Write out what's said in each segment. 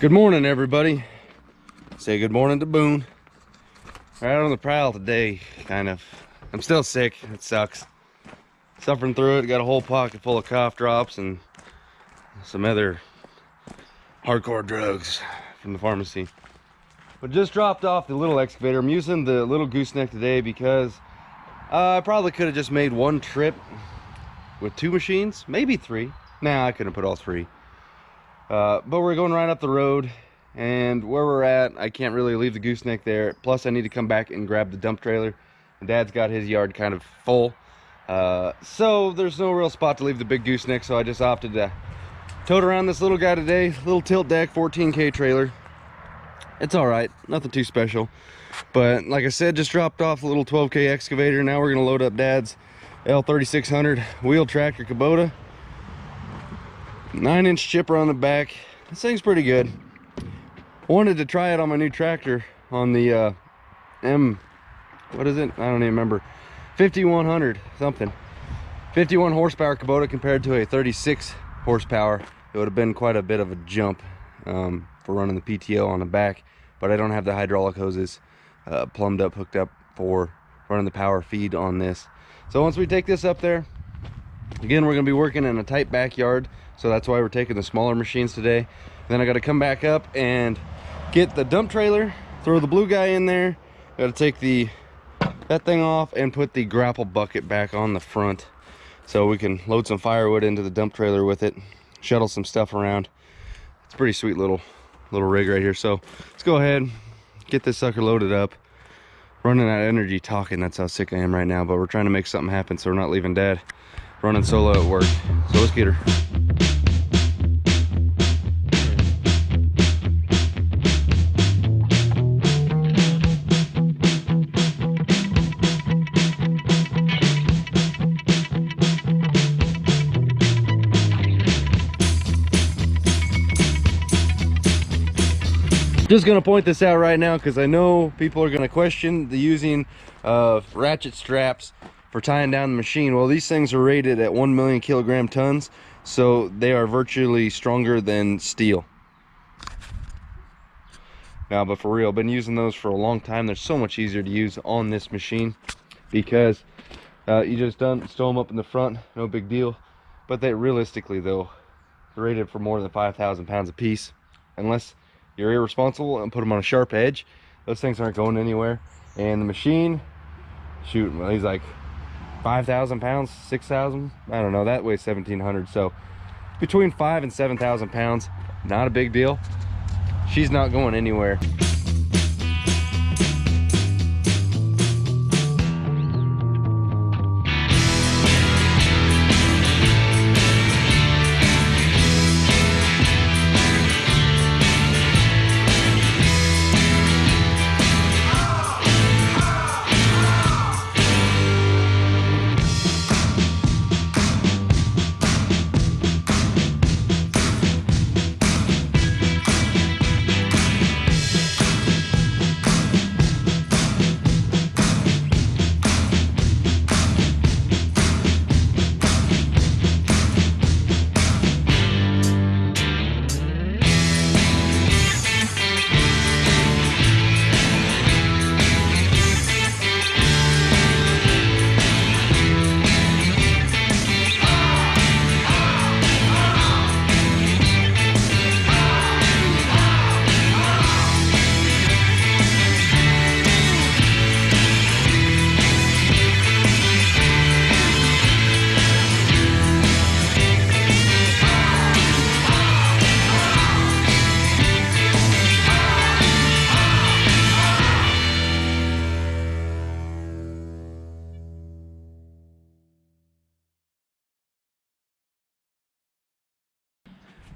Good morning, everybody. Say good morning to Boone. Right on the prowl today, kind of. I'm still sick. It sucks. Suffering through it. Got a whole pocket full of cough drops and some other hardcore drugs from the pharmacy. But just dropped off the little excavator. I'm using the little gooseneck today because I probably could have just made one trip with two machines, maybe three. Nah, I couldn't put all three. But we're going right up the road, and where we're at, I can't really leave the gooseneck there. Plus, I need to come back and grab the dump trailer. And Dad's got his yard kind of full, so there's no real spot to leave the big gooseneck. So I just opted to tote around this little guy today. Little tilt deck 14K trailer. It's all right, nothing too special. But like I said, just dropped off a little 12K excavator. Now we're gonna load up Dad's L3600 wheel tractor Kubota. 9-inch chipper on the back. This thing's pretty good. I wanted to try it on my new tractor on the what is it? I don't even remember. 5100 something. 51 horsepower Kubota compared to a 36 horsepower. It would have been quite a bit of a jump for running the PTO on the back, but I don't have the hydraulic hoses plumbed up, hooked up for running the power feed on this. So once we take this up there, again, we're going to be working in a tight backyard, so that's why we're taking the smaller machines today. And then I got to come back up and get the dump trailer, throw the blue guy in there. Got to take that thing off and put the grapple bucket back on the front so we can load some firewood into the dump trailer with it, shuttle some stuff around. It's a pretty sweet little rig right here. So let's go ahead, get this sucker loaded up. Running out of energy talking, that's how sick I am right now, but we're trying to make something happen so we're not leaving Dad running solo at work. So let's get her. Just gonna point this out right now because I know people are gonna question the using of ratchet straps for tying down the machine. Well, these things are rated at 1 million kilogram tons, so they are virtually stronger than steel. Now, but for real, I've been using those for a long time. They're so much easier to use on this machine because you just stow them up in the front, no big deal. But they realistically though, they're rated for more than 5,000 pounds a piece. Unless you're irresponsible and put them on a sharp edge, those things aren't going anywhere. And the machine, shoot, well, he's like 5,000 pounds, 6,000, I don't know, that weighs 1,700. So between 5,000 and 7,000 pounds, not a big deal. She's not going anywhere.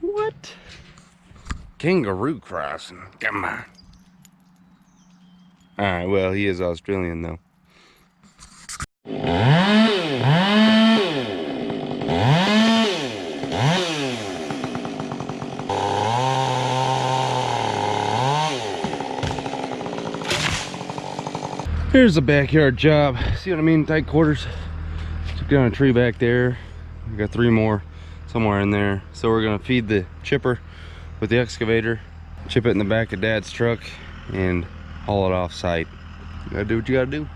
What? Kangaroo crossing. Come on. Alright, well, he is Australian though. Here's the backyard job. See what I mean? Tight quarters. Took down a tree back there. We got 3 more somewhere in there. So we're gonna feed the chipper with the excavator. chip it in the back of Dad's truck, and haul it off site. You gotta do what you gotta do.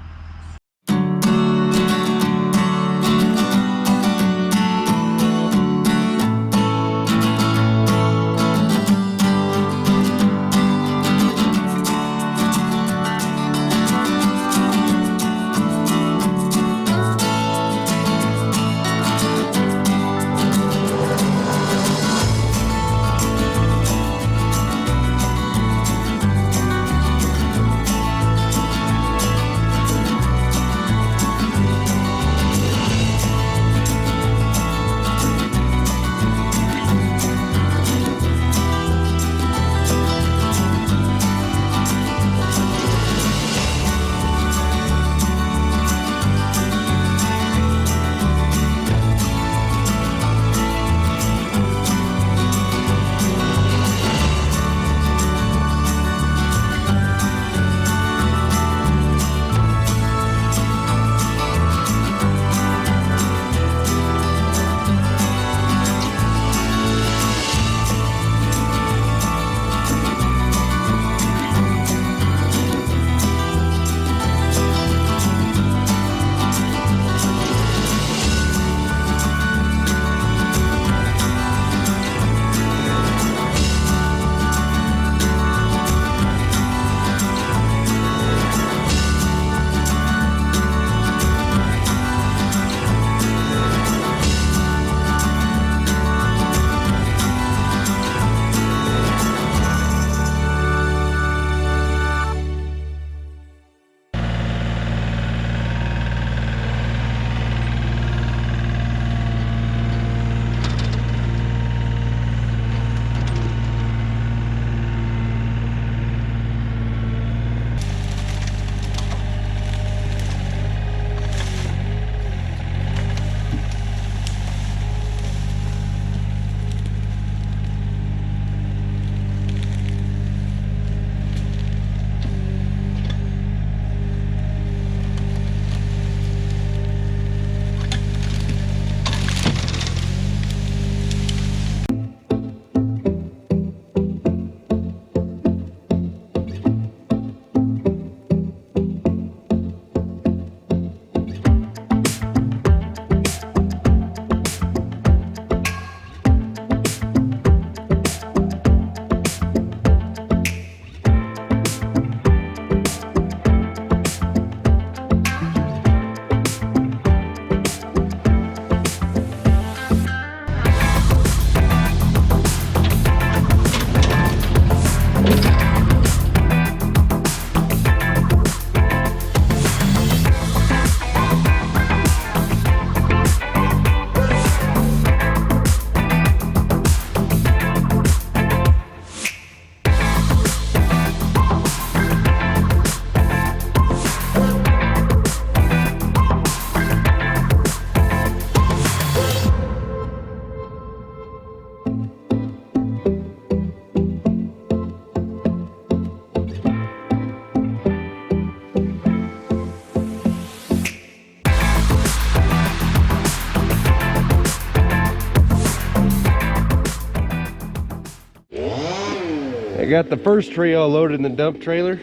I got the first tree all loaded in the dump trailer.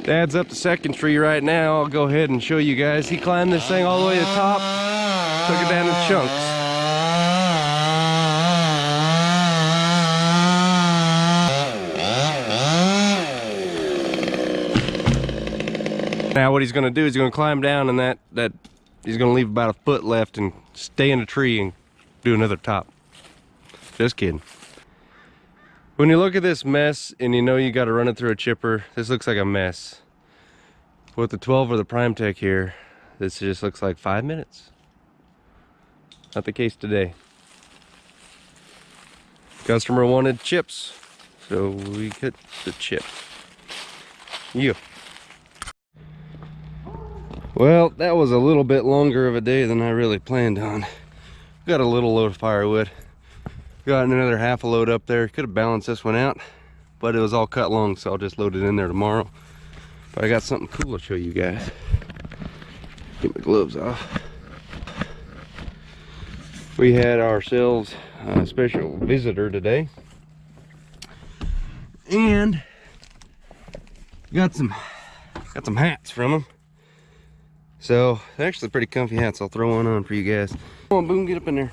Dad's up the second tree right now. I'll go ahead and show you guys. He climbed this thing all the way to the top, took it down in chunks. Now what he's gonna do is he's gonna climb down, and that he's gonna leave about a foot left and stay in the tree and do another top. Just kidding. When you look at this mess and you know you got to run it through a chipper, this looks like a mess. With the 12 or the Prime Tech here, this just looks like 5 minutes. Not the case today. Customer wanted chips, so we get the chip. Yeah. Well, that was a little bit longer of a day than I really planned on. Got a little load of firewood. Got another half a load up there. Could have balanced this one out, but it was all cut long, so I'll just load it in there tomorrow. But I got something cool to show you guys. Get my gloves off. We had ourselves a special visitor today. And got some hats from them. So they're actually pretty comfy hats. I'll throw one on for you guys. Come on, Boom, get up in there.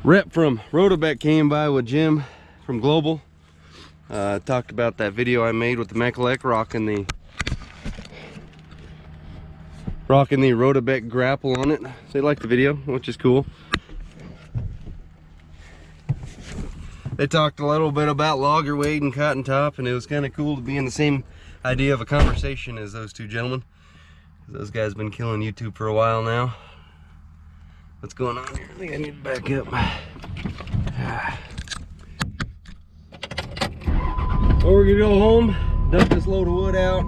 Rep from Rotobeck came by with Jim from Global. Talked about that video I made with the Mechalek rocking the Rotobeck grapple on it. They liked the video, which is cool. They talked a little bit about logger weight and cotton top, and it was kind of cool to be in the same idea of a conversation as those two gentlemen. Those guys have been killing YouTube for a while now. What's going on here? I think I need to back up. Well, we're gonna go home, dump this load of wood out,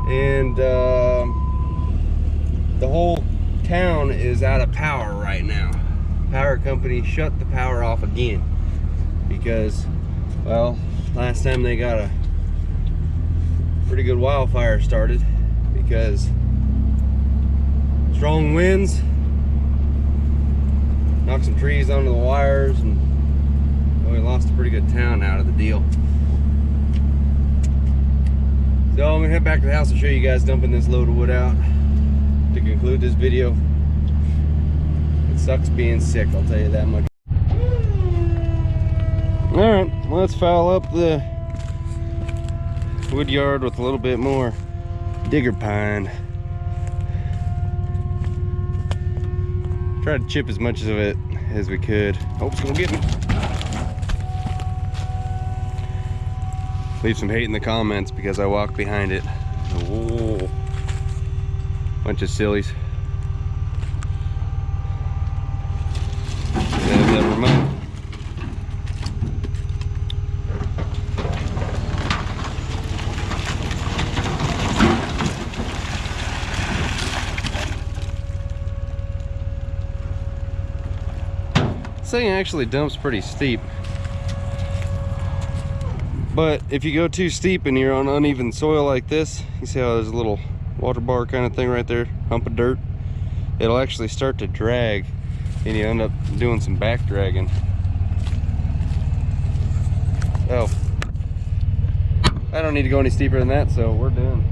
and the whole town is out of power right now. Power company shut the power off again because, well, last time they got a pretty good wildfire started because strong winds knocked some trees onto the wires, and well, we lost a pretty good town out of the deal. So I'm gonna head back to the house and show you guys dumping this load of wood out to conclude this video. It sucks being sick, I'll tell you that much. Alright, let's foul up the wood yard with a little bit more digger pine. Try to chip as much of it as we could. Hope it's gonna get me. Leave some hate in the comments because I walked behind it. Oh, bunch of sillies. There's that remote. This thing actually dumps pretty steep. But if you go too steep and you're on uneven soil like this, you see how there's a little water bar kind of thing right there, hump of dirt? It'll actually start to drag and you end up doing some back dragging. Oh, I don't need to go any steeper than that, so we're done.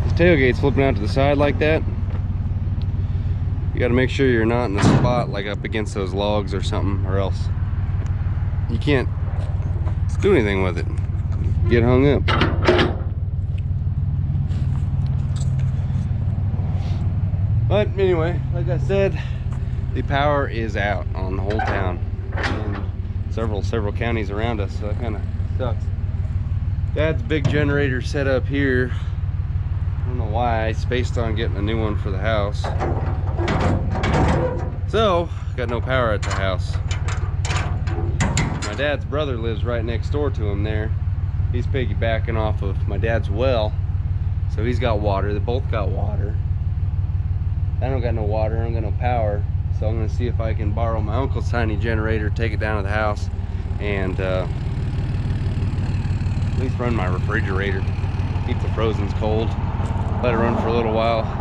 This tailgate's flipping out to the side like that. You got to make sure you're not in a spot like up against those logs or something, or else you can't do anything with it. Get hung up. But anyway, like I said, the power is out on the whole town and several counties around us, so that kind of sucks. Dad's big generator set up here. I don't know why. I spaced on getting a new one for the house. So, got no power at the house. My dad's brother lives right next door to him there. He's piggybacking off of my dad's well. So he's got water. They both got water. I don't got no water. I don't got no power. So I'm going to see if I can borrow my uncle's tiny generator, take it down to the house, and at least run my refrigerator. Keep the frozens cold. Let it run for a little while.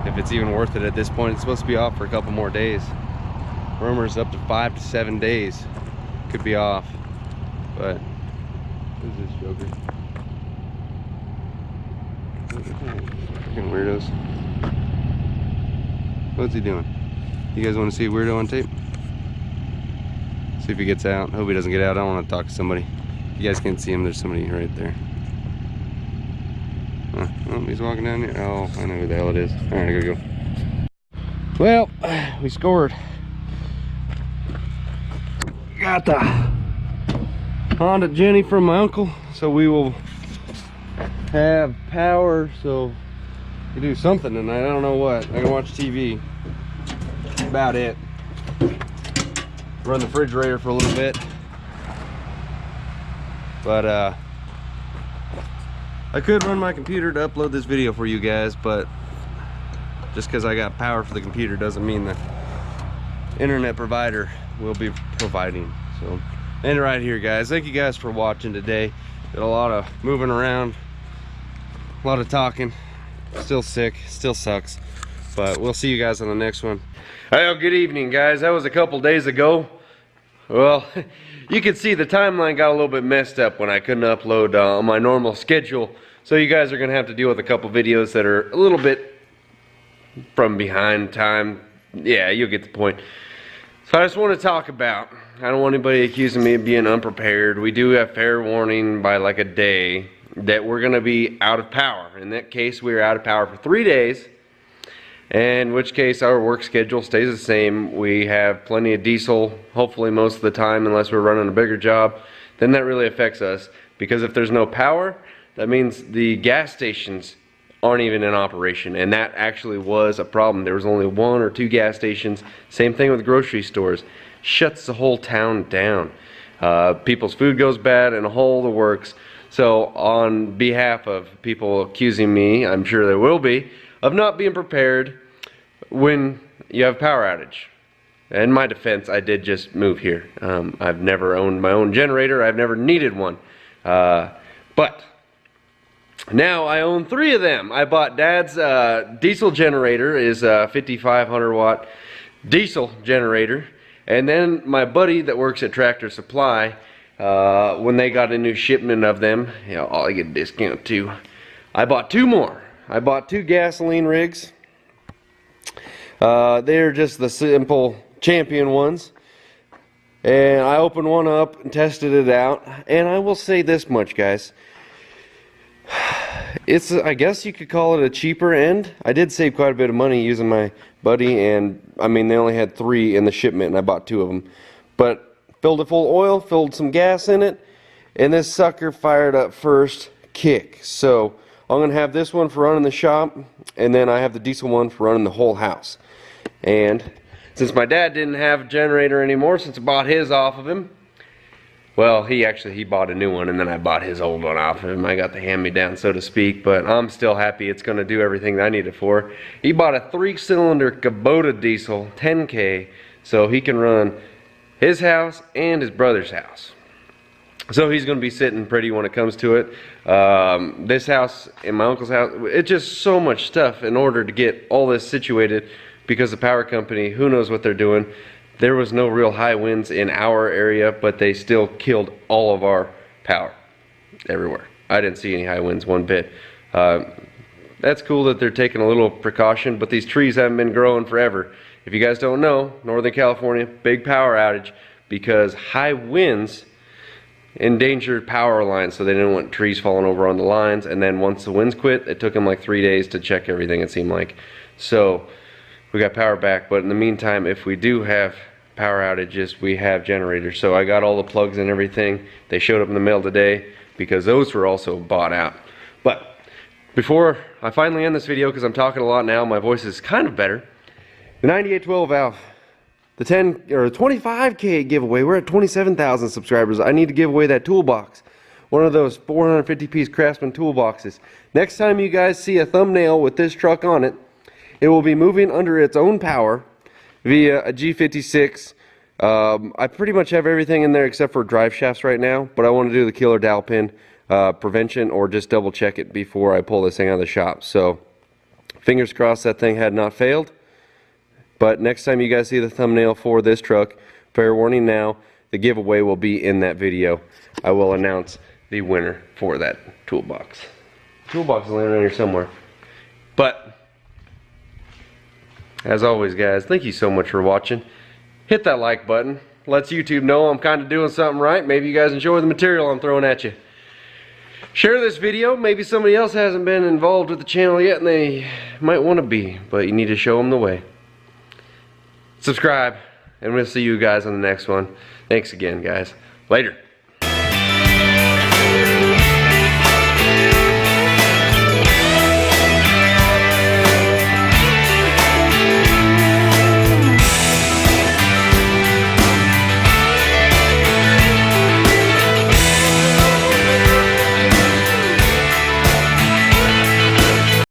If it's even worth it at this point. It's supposed to be off for a couple more days. Rumors up to 5 to 7 days could be off. But who's this joker? Fucking weirdos. What's he doing? You guys want to see a weirdo on tape? See if he gets out. Hope he doesn't get out. I don't want to talk to somebody. You guys can't see him. There's somebody right there. Oh, he's walking down here. Oh, I know who the hell it is. All right, I gotta go. Well, we scored. Got the Honda Jenny from my uncle, so we will have power. So we do something tonight. I don't know what. I can watch TV. That's about it. Run the refrigerator for a little bit. But I could run my computer to upload this video for you guys, but just because I got power for the computer doesn't mean the internet provider will be providing. So, end it right here, guys. Thank you guys for watching today. Did a lot of moving around. a lot of talking. Still sick, still sucks. But we'll see you guys on the next one. Well, good evening, guys. That was a couple days ago. Well, you can see the timeline got a little bit messed up when I couldn't upload on my normal schedule. So you guys are going to have to deal with a couple videos that are a little bit from behind time. Yeah, you'll get the point. So I just want to talk about, I don't want anybody accusing me of being unprepared. We do have fair warning by like a day that we're going to be out of power. In that case, we are out of power for 3 days. In which case our work schedule stays the same. We have plenty of diesel, hopefully most of the time, unless we're running a bigger job. Then that really affects us, because if there's no power, that means the gas stations aren't even in operation, and that actually was a problem. There was only 1 or 2 gas stations. Same thing with grocery stores. Shuts the whole town down. People's food goes bad and a whole the works. So on behalf of people accusing me, I'm sure there will be, of not being prepared when you have power outage. In my defense, I did just move here. I've never owned my own generator. I've never needed one. But now I own 3 of them. I bought Dad's diesel generator, is a 5,500 watt diesel generator. And then my buddy that works at Tractor Supply, when they got a new shipment of them, you know, I get a discount too. I bought 2 more. I bought 2 gasoline rigs. They're just the simple Champion ones. And I opened one up and tested it out. And I will say this much, guys. It's, I guess you could call it a cheaper end. I did save quite a bit of money using my buddy, and I mean, they only had 3 in the shipment and I bought 2 of them. But filled it full of oil, filled some gas in it, and this sucker fired up first kick. So I'm going to have this one for running the shop, and then I have the diesel one for running the whole house. And since my dad didn't have a generator anymore, since I bought his off of him, well, he bought a new one, and then I bought his old one off of him. I got the hand-me-down, so to speak, but I'm still happy it's going to do everything I need it for. He bought a 3-cylinder Kubota diesel, 10K, so he can run his house and his brother's house. So he's going to be sitting pretty when it comes to it. This house and my uncle's house, it's just so much stuff in order to get all this situated, because the power company, who knows what they're doing. There was no real high winds in our area, but they still killed all of our power everywhere. I didn't see any high winds one bit. That's cool that they're taking a little precaution, but these trees haven't been growing forever. If you guys don't know, Northern California, big power outage because high winds endangered power lines, so they didn't want trees falling over on the lines. And then once the winds quit, it took them like 3 days to check everything, it seemed like. So we got power back, but in the meantime, if we do have power outages, we have generators. So I got all the plugs and everything. They showed up in the mail today because those were also bought out. But before I finally end this video, because I'm talking a lot now, my voice is kind of better. The 9812 valve, the 10 or 25K giveaway. We're at 27,000 subscribers. I need to give away that toolbox, one of those 450-piece Craftsman toolboxes. Next time you guys see a thumbnail with this truck on it, it will be moving under its own power via a G56. I pretty much have everything in there except for drive shafts right now, but I want to do the killer dowel pin prevention, or just double check it before I pull this thing out of the shop. So fingers crossed that thing had not failed. But next time you guys see the thumbnail for this truck, fair warning now, the giveaway will be in that video. I will announce the winner for that toolbox. Toolbox is laying around here somewhere. But as always, guys, thank you so much for watching. Hit that like button. Lets YouTube know I'm kind of doing something right. Maybe you guys enjoy the material I'm throwing at you. Share this video. Maybe somebody else hasn't been involved with the channel yet and they might want to be, but you need to show them the way. Subscribe, and we'll see you guys on the next one. Thanks again, guys. Later.